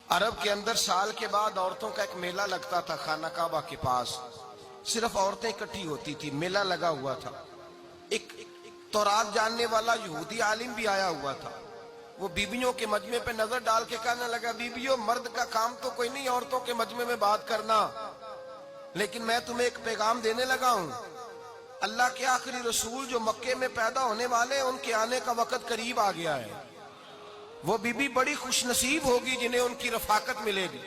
عرب کے اندر سال کے بعد عورتوں کا ایک میلہ لگتا تھا خانہ کعبہ کے پاس. صرف عورتیں اکٹھی ہوتی تھی, میلہ لگا ہوا تھا. ایک تورات جاننے والا یہودی عالم بھی آیا ہوا تھا. وہ بیویوں کے مجمع پہ نظر ڈال کے کہنے لگا, بیویوں, مرد کا کام تو کوئی نہیں عورتوں کے مجمع میں بات کرنا, لیکن میں تمہیں ایک پیغام دینے لگا ہوں. اللہ کے آخری رسول جو مکے میں پیدا ہونے والے, ان کے آنے کا وقت قریب آ گیا ہے. وہ بیوی بڑی خوش نصیب ہوگی جنہیں ان کی رفاقت ملے گی.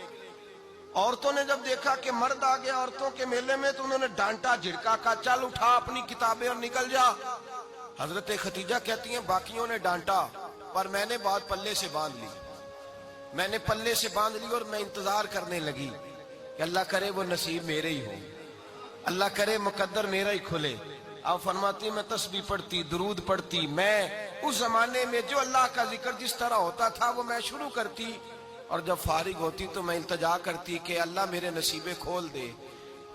عورتوں نے جب دیکھا کہ مرد آ گیا عورتوں کے میلے میں, تو انہوں نے ڈانٹا, جھڑکا, کہا چل اٹھا اپنی کتابیں اور نکل جا. حضرت خدیجہ کہتی ہیں باقیوں نے ڈانٹا, پر میں نے بات پلے سے باندھ لی. میں نے پلے سے باندھ لی اور میں انتظار کرنے لگی کہ اللہ کرے وہ نصیب میرے ہی ہو, اللہ کرے مقدر میرا ہی کھلے. آپ فرماتی میں تسبیح پڑھتی, درود پڑھتی. میں اس زمانے میں جو اللہ کا ذکر جس طرح ہوتا تھا وہ میں شروع کرتی, اور جب فارغ ہوتی تو میں التجا کرتی کہ اللہ میرے نصیبے کھول دے.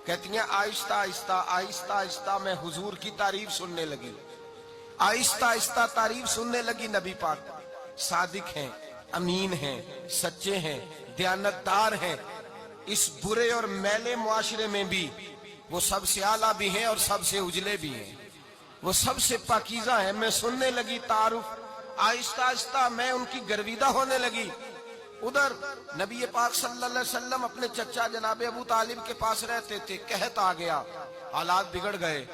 کہتی ہیں آہستہ آہستہ آہستہ آہستہ میں حضور کی تعریف سننے لگی. آہستہ آہستہ تعریف سننے لگی. نبی پاک صادق ہیں, امین ہیں, سچے ہیں, دیانتدار ہیں. اس برے اور میلے معاشرے میں بھی وہ سب سے اعلیٰ بھی ہیں اور سب سے اجلے بھی ہیں, وہ سب سے پاکیزہ ہیں. میں سننے لگی تعارف, آہستہ آہستہ میں ان کی گرویدہ ہونے لگی. ادھر نبی پاک صلی اللہ علیہ وسلم اپنے چچا جناب ابو طالب کے پاس رہتے تھے. قحط آ گیا, حالات بگڑ گئے.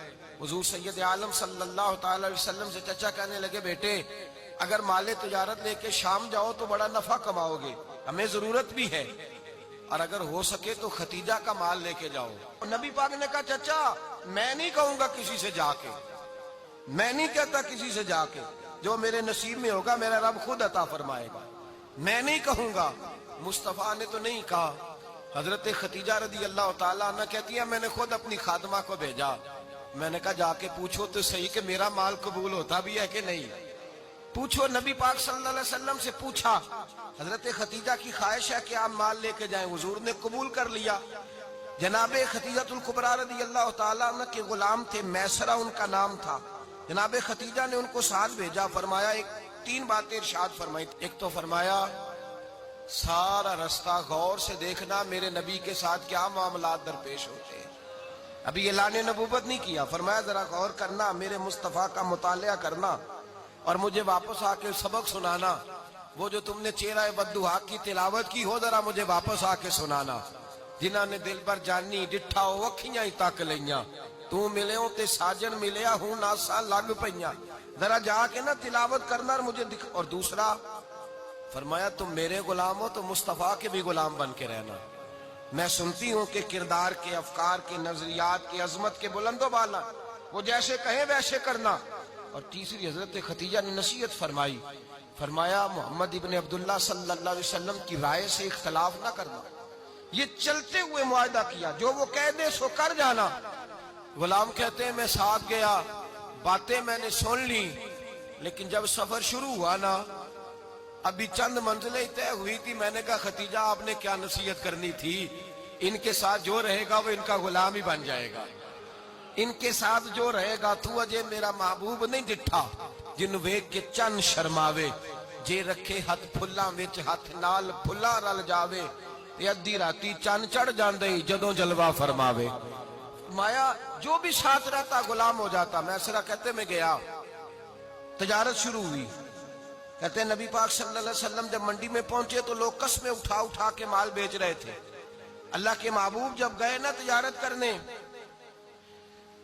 حضور سید عالم صلی اللہ تعالی علیہ وسلم سے چچا کہنے لگے, بیٹے اگر مال تجارت لے کے شام جاؤ تو بڑا نفع کماؤ گے, ہمیں ضرورت بھی ہے, اور اگر ہو سکے تو ختیجہ کا مال لے کے جاؤ. نبی پاک نے کہا چچا میں نہیں کہوں گا کسی سے جا کے, میں نہیں کہتا کسی سے جا کے, جو میرے نصیب میں ہوگا میرا رب خود عطا فرمائے گا, میں نہیں کہوں گا. مصطفیٰ نے تو نہیں کہا. حضرت خدیجہ رضی اللہ تعالیٰ عنہ کہتی ہیں میں نے خود اپنی خادمہ کو بھیجا. میں نے کہا جا کے پوچھو تو صحیح کہ میرا مال قبول ہوتا بھی ہے کہ نہیں, پوچھو. نبی پاک صلی اللہ علیہ وسلم سے پوچھا. حضرت خدیجہ کی خواہش ہے کہ آپ مال لے کے جائیں. حضور نے قبول کر لیا. جناب خدیجہ الکبریٰ رضی اللہ تعالیٰ عنہ کے غلام تھے, میسرہ ان کا نام تھا. جناب خدیجہ نے ان کو ساتھ بھیجا. فرمایا تین باتیں ارشاد فرمائی. ایک تو فرمایا سارا رستہ غور سے دیکھنا میرے نبی کے ساتھ کیا معاملات درپیش ہوتے ہیں. ابھی اعلان نبوت نہیں کیا. فرمایا ذرا غور کرنا, میرے مصطفیٰ کا مطالعہ کرنا اور مجھے واپس آ کے سبق سنانا. وہ جو تم نے چہرہ بددعا کی تلاوت کی ہو ذرا مجھے واپس آ کے سنانا. جنہاں نے دل بر جانی ڈٹھا ہو اکھیاں ہی تک لیاں, تو ملے ہوں تے ساجن ملیا ہوں ناسا لگ پئیاں. ذرا جا کے نا تلاوت کرنا اور مجھے دکھ. اور دوسرا فرمایا تم میرے غلام ہو تو مصطفیٰ کے بھی غلام بن کے رہنا. میں سنتی ہوں کہ کردار کے, افکار کے, نظریات کے, عظمت کے بلند و بالا, وہ جیسے کہیں ویسے کرنا. اور تیسری حضرت خدیجہ نے نصیحت فرمائی. فرمایا محمد ابن عبداللہ صلی اللہ علیہ وسلم کی رائے سے اختلاف نہ کرنا. یہ چلتے ہوئے معاہدہ کیا, جو وہ کہہ دے سو کر جانا. غلام کہتے ہیں میں ساتھ گیا, باتیں میں نے سن لی, لیکن جب سفر شروع ہوا نا ابھی چند منزلیں طے ہوئی تھی. میں نے کہا خدیجہ آپ نے کیا نصیحت کرنی تھی, ان کے ساتھ جو رہے گا وہ ان کا غلام ہی بن جائے گا. ان کے ساتھ جو رہے گا تو اجے میرا محبوب نہیں ڈٹھا جن ویک کے چن شرماوے, جے رکھے ہاتھ پھلاں وچ ہاتھ نال پھلا رل جاوے, ادھی راتی چن چڑھ جاندے جدوں جلوہ فرماوے. مایا جو بھی ساتھ رہتا غلام ہو جاتا. میسرہ کہتے میں گیا, تجارت شروع ہوئی. کہتے ہیں نبی پاک صلی اللہ علیہ وسلم جب منڈی میں پہنچے تو لوگ قسمیں اٹھا اٹھا کے مال بیچ رہے تھے. اللہ کے محبوب جب گئے نا تجارت کرنے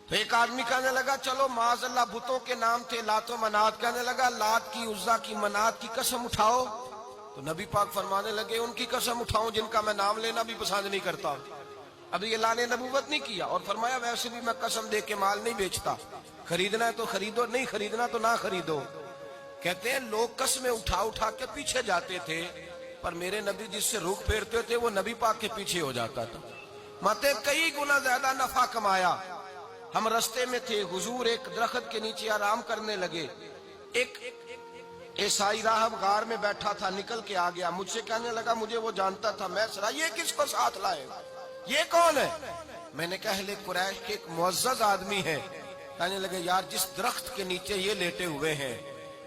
تو ایک آدمی کہنے لگا چلو معاذ اللہ بتوں کے نام تھے لات و منات, کہنے لگا لات کی, عزا کی, منات کی قسم اٹھاؤ. تو نبی پاک فرمانے لگے ان کی قسم اٹھاؤں جن کا میں نام لینا بھی پسند نہیں کرتا. ابھی اعلان نبوت نہیں کیا. اور فرمایا ویسے بھی میں قسم دے کے مال نہیں بیچتا, خریدنا ہے تو خریدو, نہیں خریدنا تو نہ خریدو. کہتے ہیں لوگ قسمیں اٹھا اٹھا کے پیچھے جاتے تھے, پر میرے نبی جس سے رخ پھیرتے تھے وہ نبی پاک کے پیچھے ہو جاتا تھا. ماتے کئی گنا زیادہ نفع کمایا. ہم رستے میں تھے, حضور ایک درخت کے نیچے آرام کرنے لگے. ایک عیسائی راہب غار میں بیٹھا تھا, نکل کے آ گیا. مجھ سے کہنے لگا مجھے وہ جانتا تھا. میں سرا یہ کس کو ساتھ لائے, یہ کون ہے؟ میں نے کہا اہل قریش کے ایک معزز آدمی ہے. کہنے لگے یار جس درخت کے نیچے یہ لیٹے ہوئے ہیں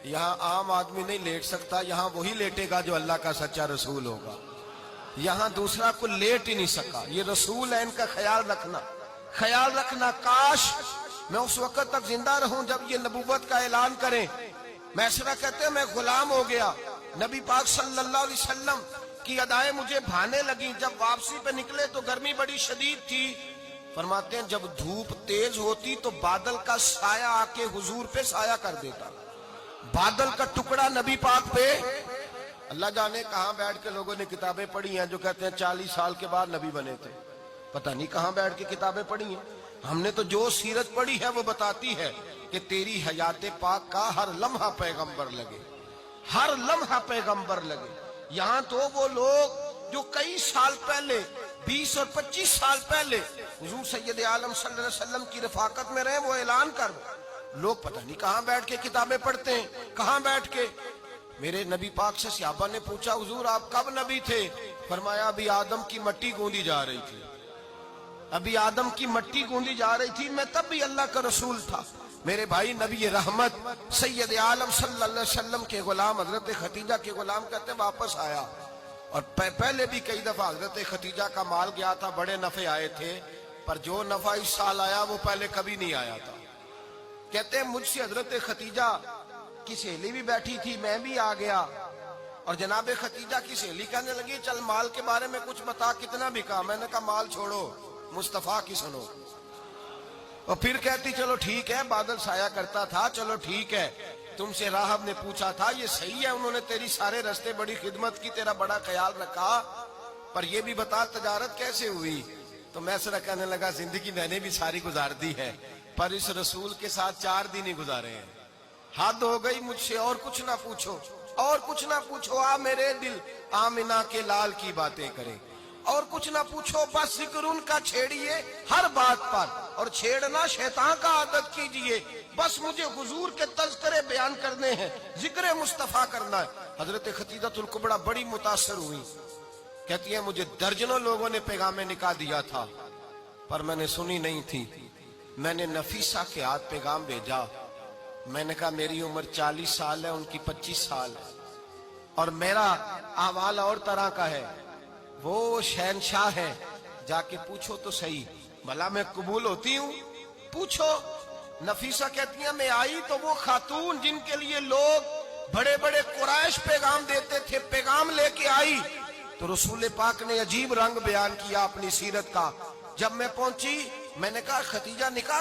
یہاں عام آدمی نہیں لیٹ سکتا, یہاں وہی لیٹے گا جو اللہ کا سچا رسول ہوگا. یہاں دوسرا کو لیٹ ہی نہیں سکا. یہ رسول ہے, ان کا خیال رکھنا. کاش میں اس وقت تک زندہ رہوں جب یہ نبوت کا اعلان کریں. میسرہ کہتے ہیں میں غلام ہو گیا, نبی پاک صلی اللہ علیہ وسلم کی ادائیں مجھے بھانے لگیں. جب واپسی پہ نکلے تو گرمی بڑی شدید تھی. فرماتے ہیں جب دھوپ تیز ہوتی تو بادل کا سایہ آ کے حضور پہ سایہ کر دیتا. بادل کا ٹکڑا نبی پاک پہ. اللہ جانے کہاں بیٹھ کے لوگوں نے کتابیں پڑھی ہیں جو کہتے ہیں 40 سال کے بعد نبی بنے تھے. پتہ نہیں کہاں بیٹھ کے کتابیں پڑھی ہیں. ہم نے تو جو سیرت پڑھی ہے وہ بتاتی ہے کہ تیری حیات پاک کا ہر لمحہ پیغمبر لگے, ہر لمحہ پیغمبر لگے. یہاں تو وہ لوگ جو کئی سال پہلے 20 اور 25 سال پہلے حضور سید عالم صلی اللہ علیہ وسلم کی رفاقت میں رہے, وہ اعلان کر لوگ پتہ نہیں کہاں بیٹھ کے کتابیں پڑھتے ہیں, کہاں بیٹھ کے. میرے نبی پاک سے صحابہ نے پوچھا حضور آپ کب نبی تھے؟ فرمایا ابھی آدم کی مٹی گوندی جا رہی تھی, ابھی آدم کی مٹی گوندی جا رہی تھی, میں تب بھی اللہ کا رسول تھا. میرے بھائی نبی رحمت سید عالم صلی اللہ علیہ وسلم کے غلام حضرت ختیجہ کے غلام کہتے ہیں واپس آیا, اور پہلے بھی کئی دفعہ حضرت ختیجہ کا مال گیا تھا, بڑے نفع آئے تھے, پر جو نفع اس سال آیا وہ پہلے کبھی نہیں آیا تھا. کہتے ہیں مجھ سے حضرت ختیجہ کی سہیلی بھی بیٹھی تھی, میں بھی آ گیا, اور جناب ختیجہ کی سہیلی کہنے لگی چل مال کے بارے میں کچھ بتا, کتنا بکا؟ میں نے کہا مال چھوڑو, مصطفیٰ کی سنو. اور پھر کہتی چلو ٹھیک ہے, بادل سایہ کرتا تھا, چلو ٹھیک ہے, تم سے راہب نے پوچھا تھا, یہ صحیح ہے انہوں نے تیری سارے رستے بڑی خدمت کی, تیرا بڑا خیال رکھا, پر یہ بھی بتا تجارت کیسے ہوئی؟ تو میسرہ کہنے لگا زندگی میں نے بھی ساری گزار دی ہے, پر اس رسول کے ساتھ 4 دن ہی گزارے ہیں. حد ہو گئی مجھ سے, اور کچھ نہ پوچھو, اور کچھ نہ پوچھو. آ میرے دل آمنہ کے لال کی باتیں کرے, اور کچھ نہ پوچھو, بس ذکر ان کا چھیڑیے ہر بات پر, اور چھیڑنا شیطان کا عادت کیجئے. بس مجھے حضور کے تذکرے بیان کرنے ہیں, ذکر مصطفیٰ کرنا ہے. حضرت ختیجہ الکبریٰ بڑی متاثر ہوئی, کہتی ہیں مجھے درجنوں لوگوں نے پیغام نکاح دیا تھا, پر میں نے سنی نہیں تھی. میں نے نفیسہ کے ہاتھ پیغام بھیجا, میں نے کہا میری عمر 40 سال ہے, ان کی 25 سال ہے, اور میرا احوال اور طرح کا ہے. وہ شہنشاہ ہے, جا کے پوچھو تو صحیح, بھلا میں قبول ہوتی ہوں؟ پوچھو. نفیسہ کہتی ہیں میں آئی تو وہ خاتون جن کے لیے لوگ بڑے بڑے قریش پیغام دیتے تھے, پیغام لے کے آئی. تو رسول پاک نے عجیب رنگ بیان کیا اپنی سیرت کا. جب میں پہنچی میں نے کہا ختیجہ نکاح